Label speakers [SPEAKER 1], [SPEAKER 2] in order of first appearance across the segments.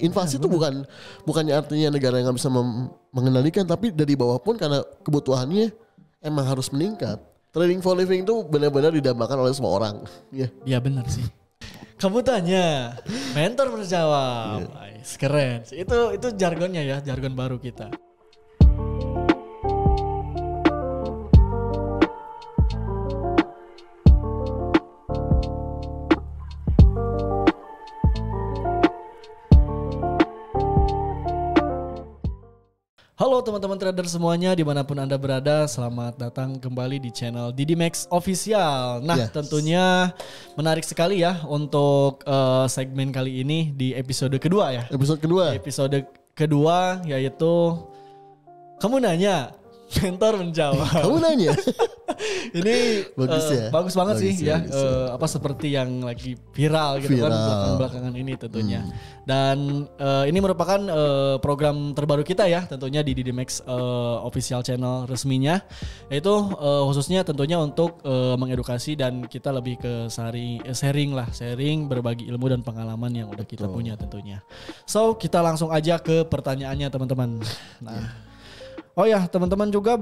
[SPEAKER 1] Invasi itu bukannya artinya negara yang nggak bisa mengendalikan, tapi dari bawah pun karena kebutuhannya emang harus meningkat. Trading for living itu benar-benar didambakan oleh semua orang.
[SPEAKER 2] Iya benar sih. Kamu tanya, mentor menjawab. Keren. Itu jargonnya ya, jargon baru kita. Halo teman-teman trader semuanya dimanapun Anda berada, selamat datang kembali di channel DidiMax Official. Nah tentunya menarik sekali ya untuk segmen kali ini di episode kedua ya. Episode kedua yaitu kamu nanya, mentor menjawab.
[SPEAKER 1] Kamu nanya.
[SPEAKER 2] Ini
[SPEAKER 1] bagus ya.
[SPEAKER 2] Bagus banget sih ya. Apa seperti yang lagi viral gitu kan belakangan ini tentunya. Dan ini merupakan program terbaru kita ya tentunya di DidiMax official channel resminya, yaitu khususnya tentunya untuk mengedukasi dan kita lebih ke sharing berbagi ilmu dan pengalaman yang udah kita punya tentunya. So kita langsung aja ke pertanyaannya teman-teman. Nah. Oh ya teman-teman juga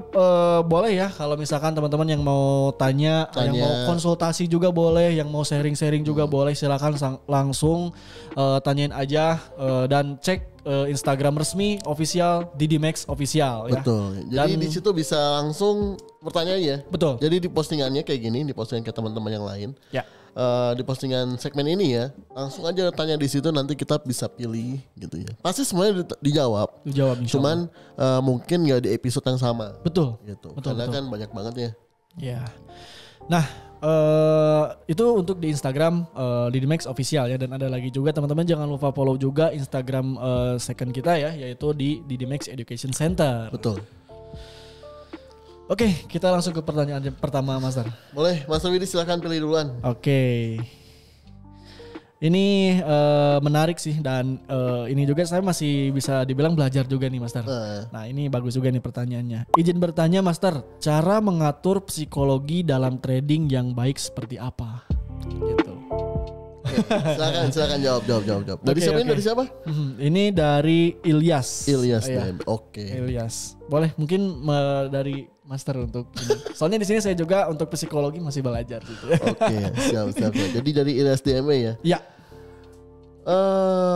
[SPEAKER 2] boleh ya kalau misalkan teman-teman yang mau tanya, yang mau konsultasi juga boleh, yang mau sharing-sharing juga boleh, silakan langsung tanyain aja dan cek Instagram resmi official DidiMax Official ya.
[SPEAKER 1] Betul. Jadi di situ bisa langsung bertanya ya.
[SPEAKER 2] Betul.
[SPEAKER 1] Jadi di postingannya kayak gini, di postingan ke teman-teman yang lain.
[SPEAKER 2] Ya.
[SPEAKER 1] Di postingan segmen ini ya, langsung aja tanya di situ, nanti kita bisa pilih gitu ya. Pasti semuanya dijawab. Cuman mungkin nggak di episode yang sama.
[SPEAKER 2] Betul.
[SPEAKER 1] Gitu.
[SPEAKER 2] Betul,
[SPEAKER 1] Karena kan banyak banget ya.
[SPEAKER 2] Ya. Nah, itu untuk di Instagram DidiMax Official ya, dan ada lagi juga teman-teman jangan lupa follow juga Instagram second kita ya, yaitu di DidiMax Education Center.
[SPEAKER 1] Betul.
[SPEAKER 2] Oke, kita langsung ke pertanyaan pertama, Master.
[SPEAKER 1] Boleh, Mas Widi silakan pilih duluan.
[SPEAKER 2] Oke. Ini menarik sih dan ini juga saya masih bisa dibilang belajar juga nih, Master. Nah, ini bagus juga nih pertanyaannya. Izin bertanya, Master, cara mengatur psikologi dalam trading yang baik seperti apa? Gitu.
[SPEAKER 1] Silakan jawab. Dari siapa?
[SPEAKER 2] Ini dari Ilyas.
[SPEAKER 1] Oke.
[SPEAKER 2] Ilyas. Boleh mungkin dari Master untuk ini. Soalnya di sini saya juga untuk psikologi masih belajar gitu.
[SPEAKER 1] Oke, siap. Jadi dari Ilyas DME ya?
[SPEAKER 2] Ya.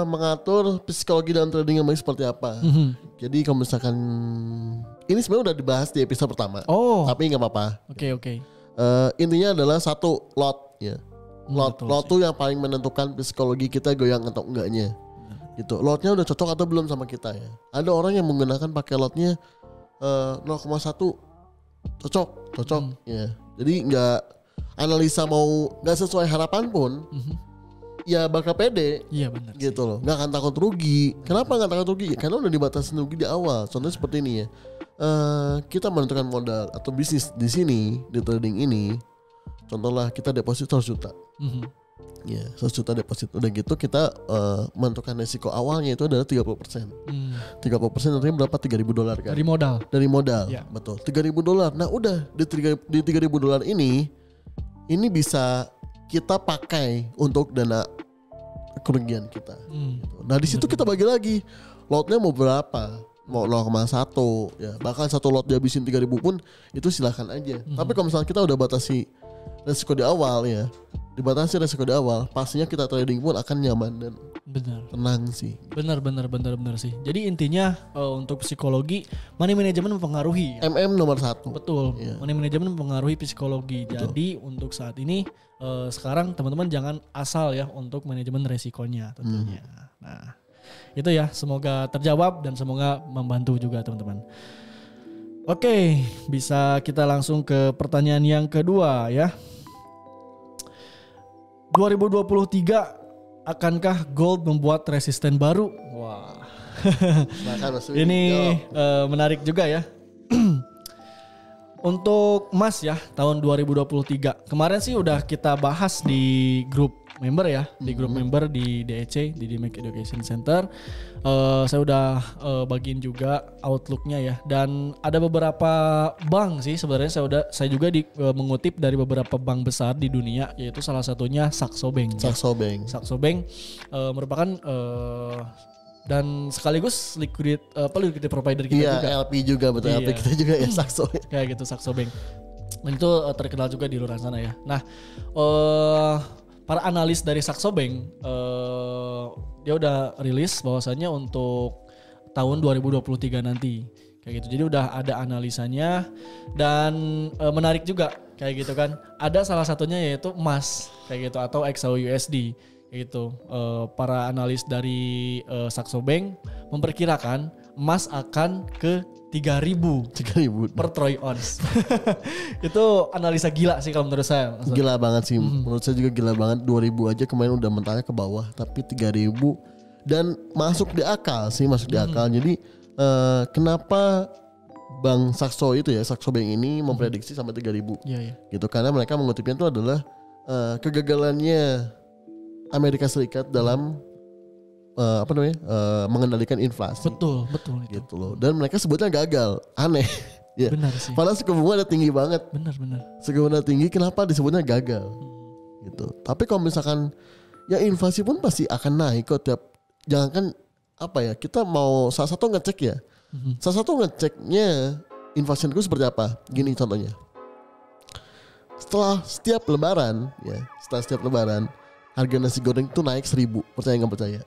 [SPEAKER 1] Mengatur psikologi dalam trading yang baik seperti apa? Jadi kalau misalkan ini sebenarnya udah dibahas di episode pertama. Tapi nggak apa-apa.
[SPEAKER 2] Oke.
[SPEAKER 1] Intinya adalah satu lot ya. Lot tuh yang paling menentukan psikologi kita goyang atau enggaknya. Gitu. Lotnya udah cocok atau belum sama kita ya. Ada orang yang menggunakan pakai lotnya 0,1 cocok ya. Jadi nggak analisa mau nggak sesuai harapan pun, ya bakal pede.
[SPEAKER 2] Iya benar.
[SPEAKER 1] Gitu loh. Nggak akan takut rugi. Kenapa nggak takut rugi? Karena udah dibatasi rugi di awal. Contohnya seperti ini ya. Kita menentukan modal atau bisnis di sini di trading ini. Contohnya kita deposit 100 juta. Ya, 100 juta deposit. Udah gitu kita menentukan resiko awalnya itu adalah 30%. 30% artinya berapa? $3,000 kan? Dari modal. Ya. Betul. $3,000. Nah, udah di $3,000 ini bisa kita pakai untuk dana kerugian kita. Gitu. Nah, di situ kita bagi lagi. Lotnya mau berapa? Mau 0,1 ya. Bahkan satu lot dihabisin 3.000 pun itu silakan aja. Tapi kalau misalnya kita udah batasi resiko di awal ya, dibatasi resiko di awal, pastinya kita trading pun akan nyaman dan tenang sih.
[SPEAKER 2] Benar sih. Jadi intinya untuk psikologi, money management mempengaruhi.
[SPEAKER 1] Nomor 1.
[SPEAKER 2] Betul. Yeah. Money management mempengaruhi psikologi. Betul. Jadi untuk saat ini sekarang teman-teman jangan asal ya untuk manajemen resikonya tentunya. Nah, itu ya, semoga terjawab dan semoga membantu juga teman-teman. Oke, bisa kita langsung ke pertanyaan yang kedua ya. 2023 akankah gold membuat resisten baru? Wah. Ini menarik juga ya. Untuk emas ya tahun 2023. Kemarin sih udah kita bahas di grup member ya, di grup member di DEC, di DMEC Education Center. Saya udah bagiin juga outlooknya ya. Dan ada beberapa bank sih sebenarnya saya juga mengutip dari beberapa bank besar di dunia, yaitu salah satunya Saxo Bank.
[SPEAKER 1] Saxo Bank.
[SPEAKER 2] Saxo Bank merupakan dan sekaligus liquidity provider kita juga.
[SPEAKER 1] Iya, LP juga betul.
[SPEAKER 2] Iya.
[SPEAKER 1] LP kita juga ya Saxo.
[SPEAKER 2] Kayak gitu Saxo Bank. Dan itu terkenal juga di luar sana ya. Nah, para analis dari Saxo Bank dia udah rilis bahwasannya untuk tahun 2023 nanti kayak gitu. Jadi udah ada analisanya dan menarik juga kayak gitu kan. Ada salah satunya yaitu emas kayak gitu atau XAUUSD kayak gitu. Para analis dari Saxo Bank memperkirakan emas akan ke 3.000 per troy ounce. Itu analisa gila sih kalau menurut saya.
[SPEAKER 1] Gila banget sih. Menurut saya juga gila banget. 2.000 aja kemarin udah mentalnya ke bawah, tapi 3.000 dan masuk di akal sih, masuk di akal. Jadi kenapa Bank Saxo itu ya, Saxo Bank ini memprediksi sampai 3.000.
[SPEAKER 2] Iya.
[SPEAKER 1] Gitu karena mereka mengutipnya itu adalah kegagalannya Amerika Serikat dalam mengendalikan inflasi.
[SPEAKER 2] Betul itu.
[SPEAKER 1] Gitu loh. Dan mereka sebutnya gagal. Aneh. Ya.
[SPEAKER 2] Benar sih.
[SPEAKER 1] Padahal suku bunga udah tinggi banget.
[SPEAKER 2] Benar.
[SPEAKER 1] Suku bunga tinggi, kenapa disebutnya gagal? Gitu. Tapi kalau misalkan ya inflasi pun pasti akan naik kok jangankan kita mau salah satu ngecek ya. Salah satu ngeceknya inflasi itu seperti apa? Gini contohnya. Setelah setiap lebaran harga nasi goreng itu naik 1.000. Percaya nggak percaya?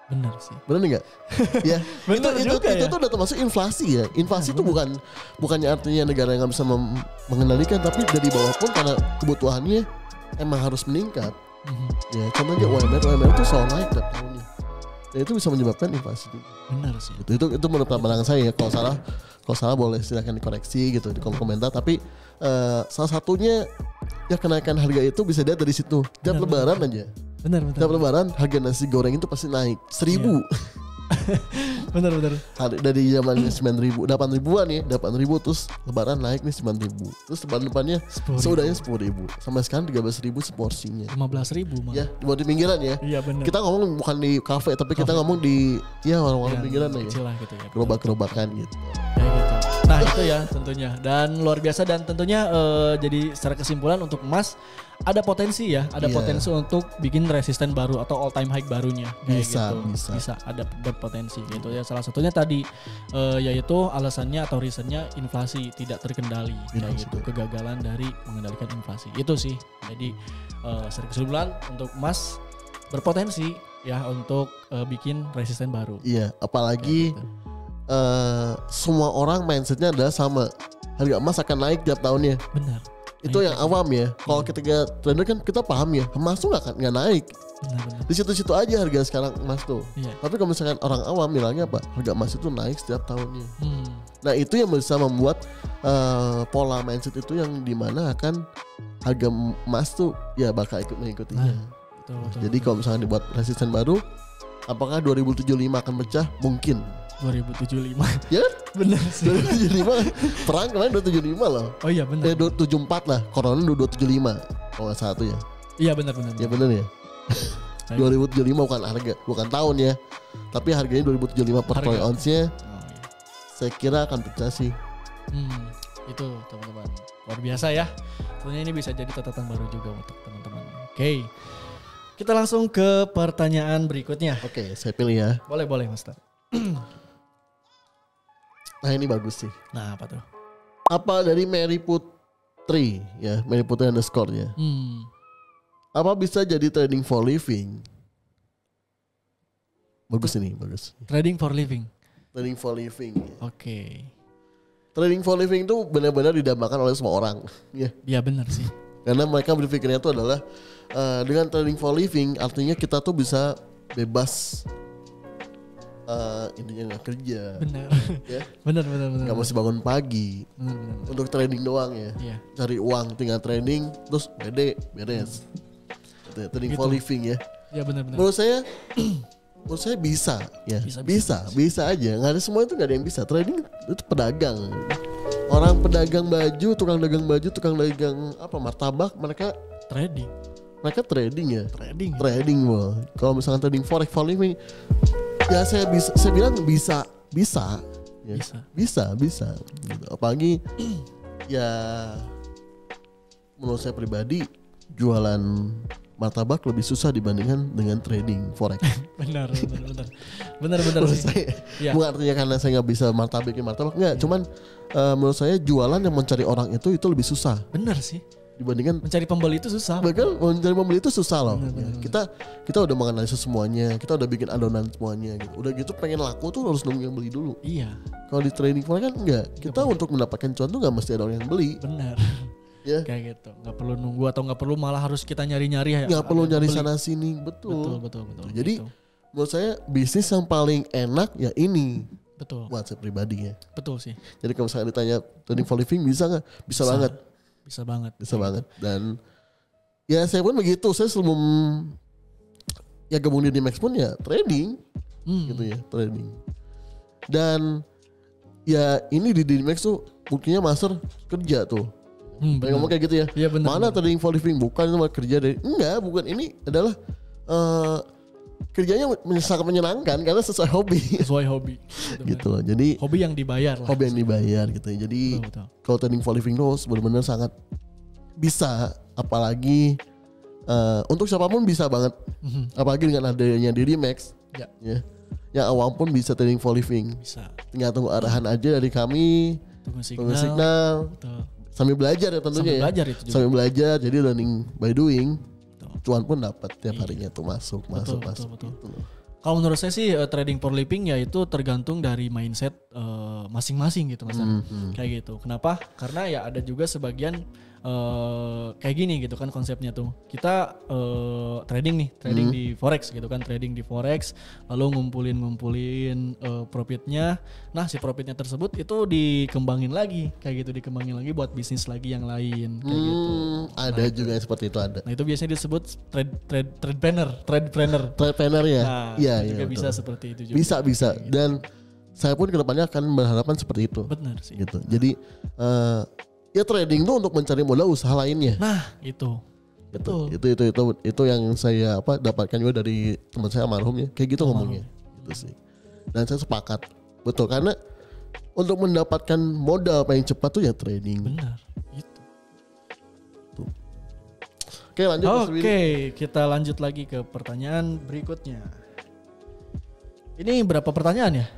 [SPEAKER 2] Bener sih.
[SPEAKER 1] Bener nggak? Ya. itu tuh udah termasuk inflasi ya. Inflasi itu bukannya artinya negara yang nggak bisa mengendalikan, tapi dari bawah pun karena kebutuhannya emang harus meningkat. Ya contohnya UMR itu selalu naik tiap tahunnya. Dan itu bisa menyebabkan inflasi juga.
[SPEAKER 2] Benar sih.
[SPEAKER 1] Itu menurut pandangan saya ya. Kalau salah boleh silakan dikoreksi gitu di kolom komentar. Tapi salah satunya ya kenaikan harga itu bisa dilihat dari situ. Tiap lebaran aja.
[SPEAKER 2] Benar.
[SPEAKER 1] Tiap lebaran harga nasi goreng itu pasti naik 1.000. Iya.
[SPEAKER 2] Benar.
[SPEAKER 1] Dari zaman 9.000, 8.000-an ya, 8.000 terus lebaran naik nih 9.000. Terus depannya seudahnya 10.000. Sampai sekarang 13.000 seporsinya.
[SPEAKER 2] 15.000 mah.
[SPEAKER 1] Ya, buat di pinggiran ya.
[SPEAKER 2] Iya benar.
[SPEAKER 1] Kita ngomong bukan di kafe tapi kita ngomong di warung-warung pinggiran ya.
[SPEAKER 2] Kecil lah gitu ya.
[SPEAKER 1] Gerobak-gerobakan gitu.
[SPEAKER 2] Ya gitu. Nah itu ya tentunya. Dan luar biasa dan tentunya jadi secara kesimpulan untuk emas ada potensi ya, potensi untuk bikin resisten baru atau all time high barunya. Bisa ada berpotensi gitu ya. Salah satunya tadi yaitu alasannya atau reasonnya inflasi tidak terkendali kayak gitu, kegagalan dari mengendalikan inflasi. Itu sih. Jadi secara kesimpulan untuk emas berpotensi ya untuk bikin resisten baru.
[SPEAKER 1] Iya, apalagi gitu. Semua orang mindsetnya adalah sama, harga emas akan naik tiap tahunnya.
[SPEAKER 2] Benar.
[SPEAKER 1] Itu yang awam ya. Kalau kita trader kan kita paham ya, emas tuh nggak naik.
[SPEAKER 2] Benar.
[SPEAKER 1] Di situ-situ aja harga sekarang emas tuh.
[SPEAKER 2] Iya.
[SPEAKER 1] Tapi kalau misalkan orang awam bilangnya apa? Harga emas itu naik setiap tahunnya. Nah itu yang bisa membuat pola mindset itu yang dimana akan harga emas tuh ya bakal ikut mengikutinya.
[SPEAKER 2] Betul.
[SPEAKER 1] Jadi kalau misalkan dibuat resisten baru, apakah 2075 akan pecah? Mungkin.
[SPEAKER 2] 2075.
[SPEAKER 1] Ya
[SPEAKER 2] benar sih.
[SPEAKER 1] 2075 perang kemarin 275 loh.
[SPEAKER 2] Oh iya benar.
[SPEAKER 1] 274 lah. Corona 275 kalau nggak salah tuh ya.
[SPEAKER 2] Iya benar.
[SPEAKER 1] Ya benar ya. 2075 bukan harga, bukan tahun ya. Tapi harganya 2075 per troy ounce-nya. Saya kira akan pecah sih.
[SPEAKER 2] Itu teman-teman. Luar biasa ya. Tentunya ini bisa jadi catatan baru juga untuk teman-teman. Oke. Kita langsung ke pertanyaan berikutnya.
[SPEAKER 1] Oke, saya pilih ya.
[SPEAKER 2] Boleh Master.
[SPEAKER 1] Nah ini bagus sih.
[SPEAKER 2] Nah apa tuh?
[SPEAKER 1] Apa dari Mary Putri ya, Mary Putri underscore-nya. Apa bisa jadi trading for living? Bagus ini, bagus.
[SPEAKER 2] Trading for living.
[SPEAKER 1] Trading for living.
[SPEAKER 2] Oke.
[SPEAKER 1] Trading for living itu benar-benar didambakan oleh semua orang. Ya.
[SPEAKER 2] Iya benar sih.
[SPEAKER 1] Karena mereka berpikirnya itu adalah dengan trading for living artinya kita tuh bisa bebas. Intinya nggak kerja.
[SPEAKER 2] Benar.
[SPEAKER 1] Ya.
[SPEAKER 2] Benar.
[SPEAKER 1] Nggak mesti bangun pagi.
[SPEAKER 2] Benar.
[SPEAKER 1] Untuk trading doang ya.
[SPEAKER 2] Iya.
[SPEAKER 1] Cari uang, tinggal trading, terus beres. Trading
[SPEAKER 2] gitu.
[SPEAKER 1] for living ya.
[SPEAKER 2] Ya benar.
[SPEAKER 1] Menurut saya bisa ya. Bisa aja. Nggak ada semua itu nggak ada yang bisa. Trading itu pedagang. Orang pedagang baju, tukang dagang baju, tukang dagang apa martabak, mereka
[SPEAKER 2] trading
[SPEAKER 1] ya.
[SPEAKER 2] trading
[SPEAKER 1] Boh. Kalau misalkan trading forex volume ya saya bilang bisa. Ya. Bisa. Gitu. Apalagi ya menurut saya pribadi jualan martabak lebih susah dibandingkan dengan trading forex.
[SPEAKER 2] benar
[SPEAKER 1] Menurut
[SPEAKER 2] sih.
[SPEAKER 1] saya,
[SPEAKER 2] Ya.
[SPEAKER 1] bukan artinya karena saya nggak bisa martabak enggak. Cuman menurut saya jualan yang mencari orang itu lebih susah.
[SPEAKER 2] Benar sih.
[SPEAKER 1] Dibandingkan
[SPEAKER 2] Mencari pembeli itu susah.
[SPEAKER 1] bahkan mencari pembeli itu susah loh.
[SPEAKER 2] Benar.
[SPEAKER 1] Kita udah menganalisis semuanya, kita udah bikin adonan semuanya gitu. Udah gitu pengen laku tuh harus nunggu yang beli dulu.
[SPEAKER 2] Iya.
[SPEAKER 1] Kalau di trading forex kan enggak. Kita untuk mendapatkan cuan tuh nggak mesti ada orang yang beli.
[SPEAKER 2] Benar.
[SPEAKER 1] Ya.
[SPEAKER 2] Kayak gitu. Nggak perlu nunggu atau nggak perlu malah harus kita nyari-nyari ya.
[SPEAKER 1] Nggak perlu nyari sana sini. Betul. Jadi
[SPEAKER 2] Gitu.
[SPEAKER 1] menurut saya bisnis yang paling enak ya ini.
[SPEAKER 2] Betul.
[SPEAKER 1] Buat saya pribadi ya.
[SPEAKER 2] Betul sih.
[SPEAKER 1] Jadi kalau misalnya ditanya trading for living bisa nggak? Bisa banget. Bisa banget. Dan ya saya pun begitu. Saya sebelum ya gabung di DMX pun ya trading. Gitu ya, trading. Dan ya ini di DMX tuh buktinya master kerja tuh. Ngomong kayak gitu ya.
[SPEAKER 2] Iya, bener,
[SPEAKER 1] Mana trading for living bukan cuma kerja dari bukan ini adalah kerjanya sangat menyenangkan karena sesuai hobi. Gitu loh. Jadi
[SPEAKER 2] hobi yang dibayar lah.
[SPEAKER 1] Hobi yang dibayar gitu ya. Jadi kalau trading for living tuh benar-benar sangat bisa, apalagi untuk siapapun bisa banget. Apalagi dengan adanya DMX. Ya. Yang awam pun bisa trading for living.
[SPEAKER 2] Bisa.
[SPEAKER 1] Tinggal tunggu arahan aja dari kami.
[SPEAKER 2] Tunggu
[SPEAKER 1] signal.
[SPEAKER 2] Betul.
[SPEAKER 1] Sambil belajar ya tentunya. Sambil belajar, jadi learning by doing. Cuan pun dapat tiap harinya tuh masuk.
[SPEAKER 2] Betul.
[SPEAKER 1] Gitu loh.
[SPEAKER 2] Kalau menurut saya sih trading for living ya itu tergantung dari mindset masing-masing gitu Mas. Kayak gitu. Kenapa? Karena ya ada juga sebagian kayak gini gitu kan konsepnya tuh. Kita trading di forex gitu kan, trading di forex lalu ngumpulin profitnya. Nah, si profitnya tersebut itu dikembangin lagi buat bisnis lagi yang lain kayak gitu.
[SPEAKER 1] Ada juga yang seperti itu ada.
[SPEAKER 2] Nah, itu biasanya disebut trade-planner
[SPEAKER 1] ya.
[SPEAKER 2] Nah,
[SPEAKER 1] iya,
[SPEAKER 2] juga
[SPEAKER 1] betul.
[SPEAKER 2] bisa seperti itu juga.
[SPEAKER 1] Bisa. Dan saya pun kedepannya akan berharapan seperti itu.
[SPEAKER 2] Benar sih.
[SPEAKER 1] Gitu. Jadi ya trading tuh untuk mencari modal usaha lainnya.
[SPEAKER 2] Nah, itu.
[SPEAKER 1] Betul. Itu yang saya dapatkan juga dari teman saya almarhum ya. Kayak gitu ngomongnya. Gitu sih. Dan saya sepakat. Betul, karena untuk mendapatkan modal paling cepat tuh ya trading.
[SPEAKER 2] Benar. Itu.
[SPEAKER 1] Tuh. Oke, lanjut.
[SPEAKER 2] Kita lanjut lagi ke pertanyaan berikutnya. Ini berapa pertanyaan ya?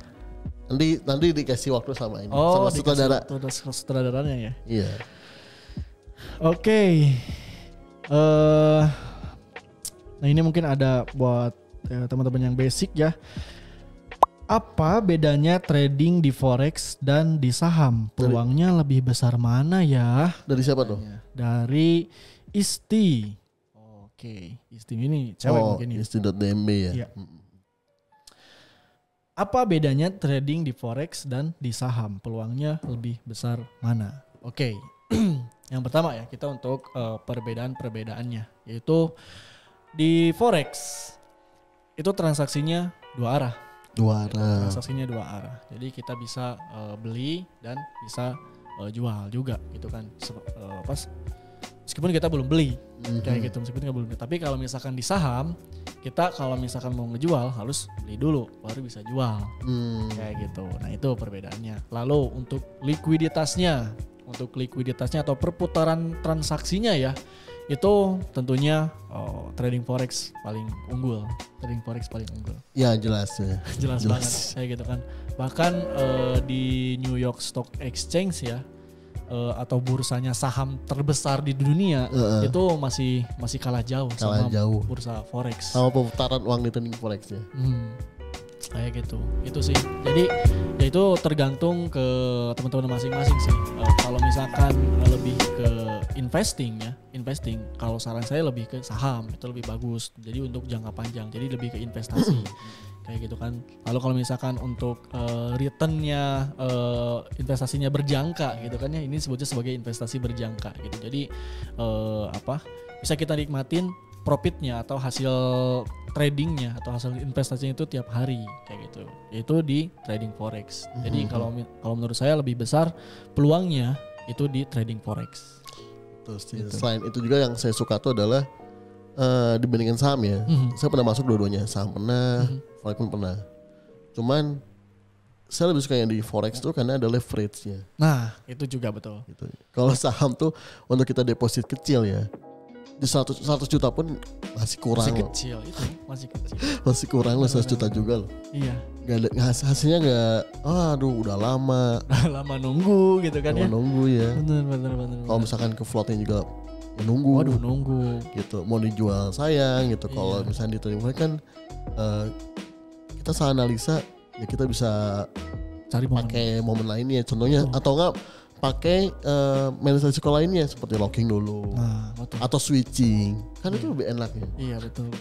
[SPEAKER 1] Nanti dikasih waktu sama ini sama
[SPEAKER 2] sutradaranya ya.
[SPEAKER 1] Iya.
[SPEAKER 2] Oke. Nah ini mungkin ada buat teman-teman yang basic ya. Apa bedanya trading di forex dan di saham? Peluangnya lebih besar mana ya?
[SPEAKER 1] Dari siapa tuh?
[SPEAKER 2] Dari Isti. Oke, Isti ini cewek mungkin ya.
[SPEAKER 1] Isti.dmb ya.
[SPEAKER 2] Iya. Apa bedanya trading di forex dan di saham? Peluangnya lebih besar mana? Oke. Yang pertama ya, kita untuk perbedaan-perbedaannya, yaitu di forex itu transaksinya dua arah. Transaksinya dua arah. Jadi kita bisa beli dan bisa jual juga gitu kan. Meskipun kita belum beli kayak gitu, tapi kalau misalkan di saham kita kalau misalkan mau ngejual harus beli dulu baru bisa jual kayak gitu. Nah itu perbedaannya. Lalu untuk likuiditasnya atau perputaran transaksinya ya, itu tentunya trading forex paling unggul.
[SPEAKER 1] Ya jelas
[SPEAKER 2] banget kayak gitu kan. Bahkan di New York Stock Exchange ya, atau bursanya saham terbesar di dunia itu masih kalah jauh sama bursa forex.
[SPEAKER 1] Sama perputaran uang di trading forex ya.
[SPEAKER 2] Kayak gitu. Itu sih. Jadi ya itu tergantung ke teman-teman masing-masing sih. Kalau misalkan lebih ke investing, kalau saran saya lebih ke saham, itu lebih bagus. Jadi untuk jangka panjang. Jadi lebih ke investasi. Kayak gitu kan. Lalu kalau misalkan untuk returnnya investasinya berjangka gitu kan ya, ini sebutnya sebagai investasi berjangka gitu. Jadi bisa kita nikmatin profitnya atau hasil tradingnya atau hasil investasinya itu tiap hari kayak gitu. Itu di trading forex. Jadi kalau menurut saya lebih besar peluangnya itu di trading forex.
[SPEAKER 1] Terus gitu. Selain itu juga yang saya suka tuh adalah dibandingkan saham ya. Saya pernah masuk dua-duanya, saham pernah, forex pun pernah. Cuman saya lebih suka yang di forex tuh karena ada leverage-nya.
[SPEAKER 2] Nah, itu juga betul.
[SPEAKER 1] Gitu. Kalau saham tuh untuk kita deposit kecil ya, di 100 juta pun masih kurang.
[SPEAKER 2] Masih kecil itu, masih kecil.
[SPEAKER 1] Masih kurang loh 100 juta juga loh.
[SPEAKER 2] Iya.
[SPEAKER 1] Gak ada hasilnya nggak. Aduh, udah lama.
[SPEAKER 2] Lama nunggu gitu kan ya.
[SPEAKER 1] Nunggu ya.
[SPEAKER 2] Bener.
[SPEAKER 1] Kalau misalkan ke floatnya juga ya nunggu.
[SPEAKER 2] Waduh, nunggu.
[SPEAKER 1] Gitu. Mau dijual sayang gitu.
[SPEAKER 2] Iya.
[SPEAKER 1] Kalau misalnya di trading forex kan kita salah analisa ya kita bisa
[SPEAKER 2] Cari
[SPEAKER 1] pakai momen lainnya. Contohnya atau enggak pakai manage risiko lainnya seperti locking dulu.
[SPEAKER 2] Nah, betul.
[SPEAKER 1] Atau switching. Kan itu lebih enak ya.
[SPEAKER 2] Iya, betul.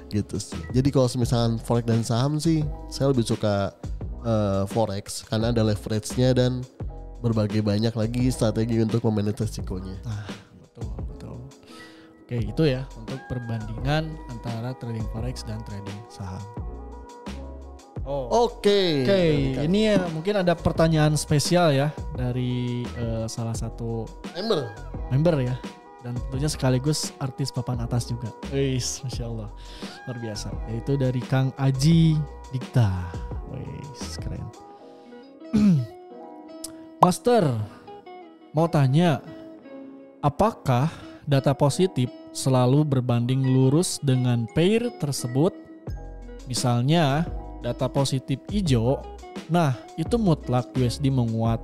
[SPEAKER 1] Gitu sih. Jadi kalau misalkan forex dan saham sih saya lebih suka forex karena ada leverage-nya dan berbagai banyak lagi strategi untuk memanage risikonya.
[SPEAKER 2] Nah, betul. Oke, itu ya untuk perbandingan antara trading forex dan trading saham.
[SPEAKER 1] Oke.
[SPEAKER 2] Ini ya mungkin ada pertanyaan spesial ya dari salah satu member ya, dan tentunya sekaligus artis papan atas juga. Wis, masya Allah, luar biasa. Yaitu dari Kang Aji Dikta. Wis, keren. Master, mau tanya, apakah data positif selalu berbanding lurus dengan pair tersebut? Misalnya data positif hijau, nah itu mutlak USD menguat.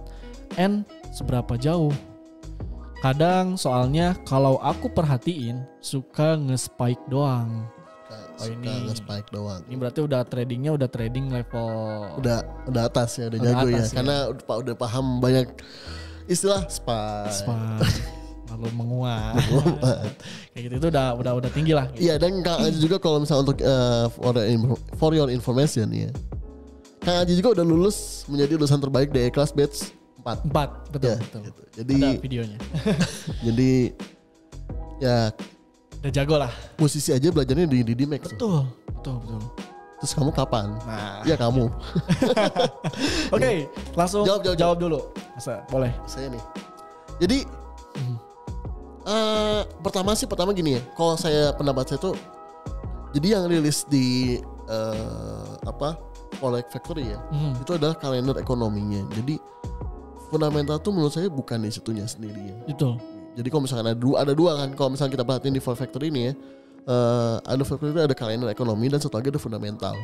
[SPEAKER 2] N seberapa jauh? Kadang soalnya kalau aku perhatiin suka nge-spike doang.
[SPEAKER 1] Ini nge-spike doang.
[SPEAKER 2] Ini berarti udah tradingnya udah trading level
[SPEAKER 1] udah atas ya, udah jago ya. Karena udah paham banyak istilah spike.
[SPEAKER 2] Lalu menguat. Kayak gitu itu udah tinggi lah.
[SPEAKER 1] Iya, dan Kang Aji juga kalau misalnya untuk for your information ya. Kang Aji juga udah lulus menjadi lulusan terbaik dari kelas batch 4.
[SPEAKER 2] Betul.
[SPEAKER 1] Gitu. Jadi
[SPEAKER 2] ada videonya.
[SPEAKER 1] Jadi ya
[SPEAKER 2] udah jago lah.
[SPEAKER 1] Musisi aja belajarnya di DMX.
[SPEAKER 2] Betul.
[SPEAKER 1] Terus kamu kapan?
[SPEAKER 2] Nah.
[SPEAKER 1] Ya kamu.
[SPEAKER 2] Oke, langsung jawab dulu. Boleh.
[SPEAKER 1] Saya nih. Jadi pertama gini ya. Kalau saya pendapat saya tuh, jadi yang rilis di Forex Factory ya, itu adalah kalender ekonominya. Jadi fundamental tuh menurut saya bukan di situnya sendiri ya.
[SPEAKER 2] Itu.
[SPEAKER 1] Jadi kalau misalkan ada dua kan, kalau misalkan kita perhatiin di Forex Factory ini ya, ada Factory itu ada kalender ekonomi dan satu lagi ada fundamental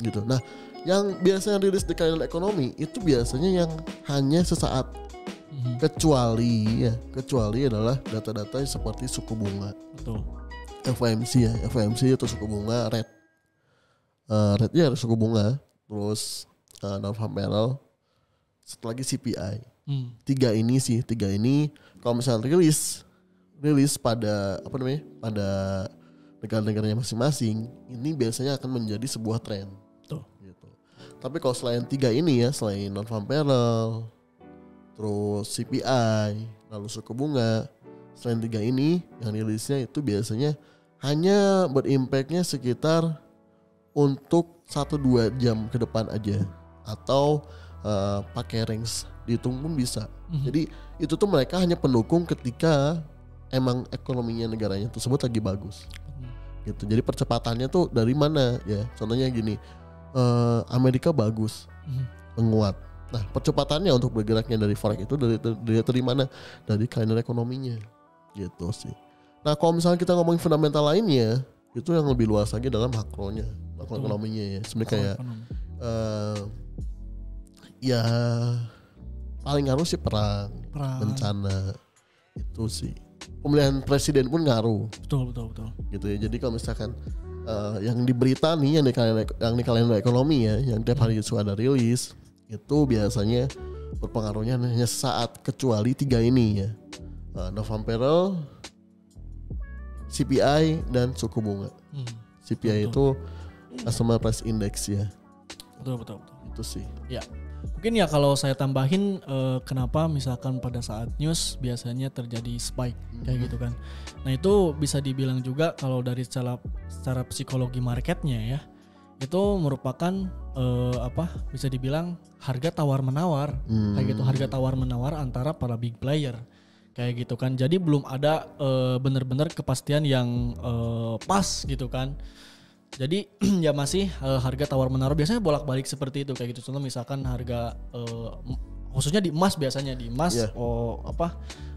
[SPEAKER 1] gitu. Nah, yang biasanya rilis di kalender ekonomi itu biasanya yang hanya sesaat. Kecuali adalah data-data seperti suku bunga.
[SPEAKER 2] Betul.
[SPEAKER 1] FOMC itu suku bunga, rate-nya ada suku bunga, terus non-farm payroll, satu lagi CPI. Tiga ini kalau misalnya rilis pada pada negara-negaranya masing-masing, ini biasanya akan menjadi sebuah tren.
[SPEAKER 2] Tuh.
[SPEAKER 1] Gitu. Tapi kalau selain tiga ini ya, selain non-farm payroll, terus CPI, lalu suku bunga, selain tiga ini yang rilisnya itu biasanya hanya berimpaknya sekitar untuk 1-2 jam ke depan aja, atau pakai range dihitung pun bisa. Jadi itu tuh mereka hanya pendukung ketika emang ekonominya negaranya tersebut lagi bagus. Gitu. Jadi percepatannya tuh dari mana ya? Contohnya gini, Amerika bagus, menguat. Nah, percepatannya untuk bergeraknya dari forex itu dari mana? Dari kalender ekonominya, gitu sih. Nah, kalau misalnya kita ngomongin fundamental lainnya, itu yang lebih luas lagi dalam makronya, makroekonominya ya. Sebenarnya kayak ya paling ngaruh sih perang, bencana, itu sih. Pemilihan presiden pun ngaruh.
[SPEAKER 2] Betul.
[SPEAKER 1] Gitu ya. Jadi kalau misalkan yang di berita nih, yang di kalender ekonomi ya, yang tiap hari itu ada rilis, itu biasanya berpengaruhnya hanya saat, kecuali tiga ini ya, non-farm payroll, CPI dan suku bunga. CPI itu Consumer Price Index ya.
[SPEAKER 2] Betul.
[SPEAKER 1] Itu sih.
[SPEAKER 2] Ya. Mungkin ya kalau saya tambahin kenapa misalkan pada saat news biasanya terjadi spike kayak gitu kan. Nah itu bisa dibilang juga kalau dari secara psikologi marketnya ya, itu merupakan bisa dibilang harga tawar menawar kayak gitu, harga tawar menawar antara para big player kayak gitu kan. Jadi belum ada benar-benar kepastian yang pas gitu kan. Jadi ya masih harga tawar menawar biasanya bolak-balik seperti itu kayak gitu. Contoh misalkan harga khususnya di emas, biasanya di emas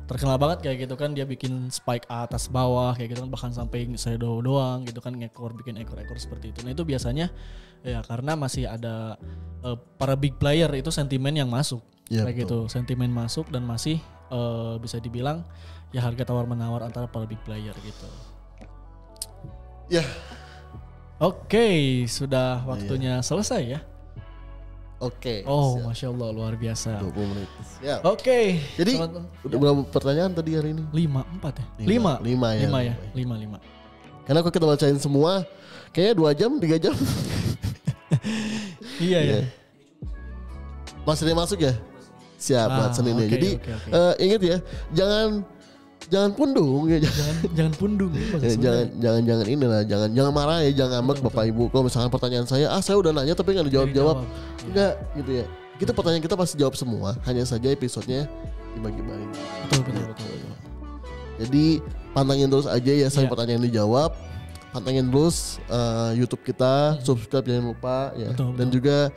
[SPEAKER 2] terkenal banget kayak gitu kan, dia bikin spike atas bawah kayak gitu kan, bahkan sampai shadow doang gitu kan, bikin ekor seperti itu. Nah itu biasanya ya karena masih ada para big player itu sentimen yang masuk kayak gitu, sentimen masuk dan masih bisa dibilang ya harga tawar menawar antara para big player gitu.
[SPEAKER 1] Ya.
[SPEAKER 2] Oke, sudah waktunya selesai ya.
[SPEAKER 1] Oke.
[SPEAKER 2] Oh, siap. Masya Allah, luar biasa.
[SPEAKER 1] 20 menit. Siap.
[SPEAKER 2] Oke.
[SPEAKER 1] Jadi udah berapa pertanyaan tadi hari ini?
[SPEAKER 2] 4 ya? 5 ya? 5.
[SPEAKER 1] Karena kalau kita bacain semua, kayaknya 2 jam, 3 jam.
[SPEAKER 2] Iya ya.
[SPEAKER 1] Masih ada yang masuk ya? Siap buat Senin ya. Jadi ingat ya, jangan pundung ya,
[SPEAKER 2] jangan pundung ya,
[SPEAKER 1] jangan inilah, jangan marah ya, jangan ngambek Bapak Ibu. Kalau misalkan pertanyaan saya udah nanya tapi nggak dijawab, enggak gitu ya. Kita pertanyaan kita pasti jawab semua, hanya saja episodenya dibagi-bagi.
[SPEAKER 2] Betul.
[SPEAKER 1] Jadi pantengin terus aja ya, sampai pertanyaan dijawab. Pantengin terus YouTube kita, subscribe jangan lupa ya. Dan juga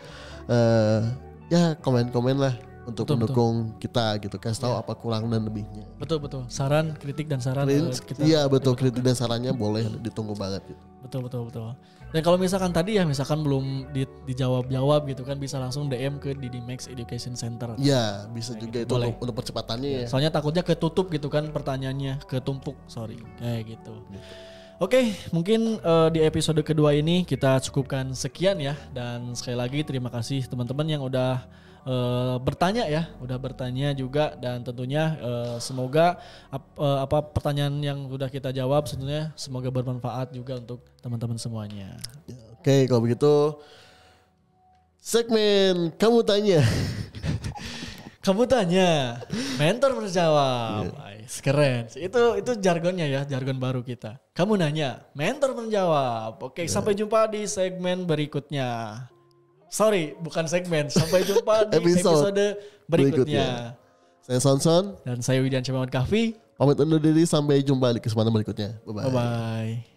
[SPEAKER 1] ya komen-komen lah untuk mendukung kita gitu, kasih tahu apa kurang dan lebihnya.
[SPEAKER 2] Betul. Saran, kritik dan saran
[SPEAKER 1] kita. Iya betul, kritik dan sarannya boleh ditunggu banget gitu.
[SPEAKER 2] Betul. Dan kalau misalkan tadi ya misalkan belum dijawab gitu kan, bisa langsung DM ke Didimax Education Center.
[SPEAKER 1] Iya, bisa
[SPEAKER 2] kayak
[SPEAKER 1] juga
[SPEAKER 2] gitu.
[SPEAKER 1] itu untuk percepatannya ya.
[SPEAKER 2] Soalnya takutnya ketutup gitu kan pertanyaannya, ketumpuk, kayak gitu. Oke, mungkin di episode kedua ini kita cukupkan sekian ya, dan sekali lagi terima kasih teman-teman yang udah bertanya juga, dan tentunya semoga pertanyaan yang sudah kita jawab tentunya semoga bermanfaat juga untuk teman-teman semuanya.
[SPEAKER 1] Oke, kalau begitu segmen kamu tanya.
[SPEAKER 2] Kamu tanya, mentor menjawab. Keren. Itu jargonnya ya, jargon baru kita. Kamu nanya, mentor menjawab. Oke, sampai jumpa di segmen berikutnya. Sorry, bukan segmen. Sampai jumpa di episode berikutnya.
[SPEAKER 1] Saya Sonson
[SPEAKER 2] dan saya Widian Muhammad Kahfi.
[SPEAKER 1] Pamit undur diri, sampai jumpa di kesempatan berikutnya. Bye-bye.
[SPEAKER 2] Bye-bye.